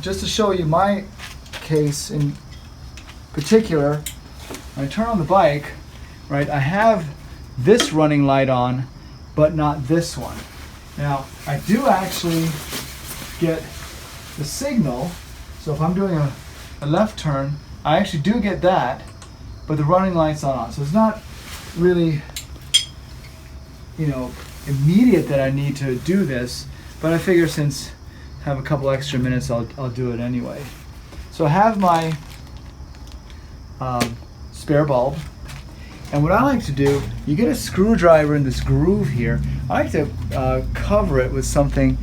just to show you my case in particular, when I turn on the bike, right, I have this running light on, but not this one. Now, I do actually get the signal, so if I'm doing a left turn, I actually do get that, but the running light's not on. So it's not really, immediate that I need to do this, but I figure since I have a couple extra minutes, I'll do it anyway. So I have my spare bulb, and what I like to do, you get a screwdriver in this groove here. I like to cover it with something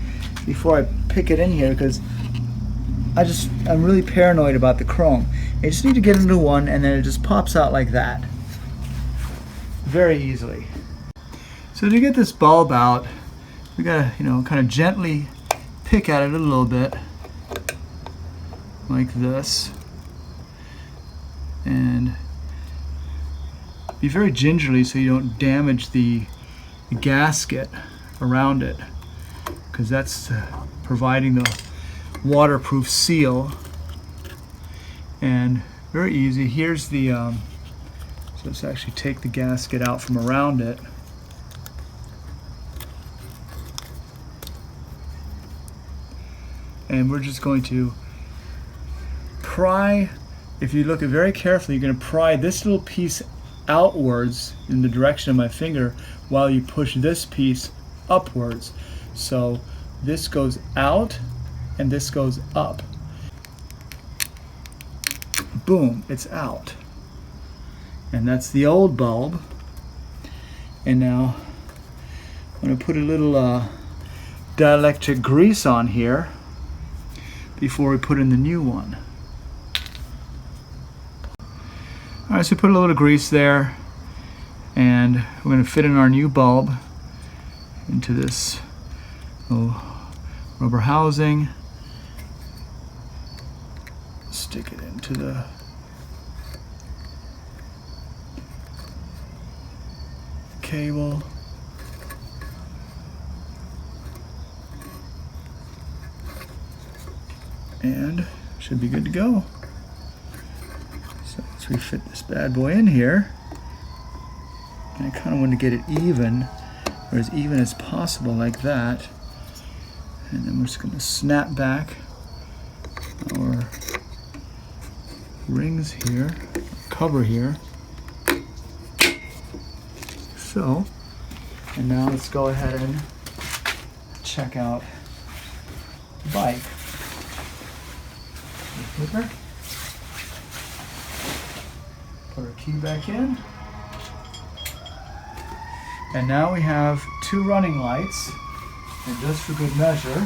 before I pick it in here, because I'm really paranoid about the chrome. You just need to get a new one, and then it just pops out like that, very easily. So to get this bulb out, we gotta, kind of gently pick at it a little bit, like this, and be very gingerly so you don't damage the gasket around it, because that's providing the waterproof seal. And very easy. Here's the so let's actually take the gasket out from around it. And we're just going to pry. If you look at very carefully, you're going to pry this little piece outwards in the direction of my finger while you push this piece upwards. So this goes out and this goes up. Boom, it's out. And that's the old bulb. And now I'm going to put a little dielectric grease on here before we put in the new one. All right, so put a little grease there, and we're going to fit in our new bulb into this little rubber housing. Stick it into the cable. And should be good to go. So let's refit this bad boy in here. And I kind of want to get it even, or as even as possible, like that. And then we're just going to snap back our rings here, cover here. So, and now let's go ahead and check out the bike. Clicker. Put our key back in. And now we have two running lights. And just for good measure,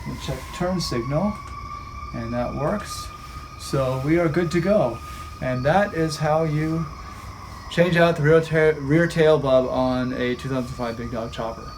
we'll check the turn signal. And that works. So we are good to go. And that is how you change out the rear tail bulb on a 2005 Big Dog Chopper.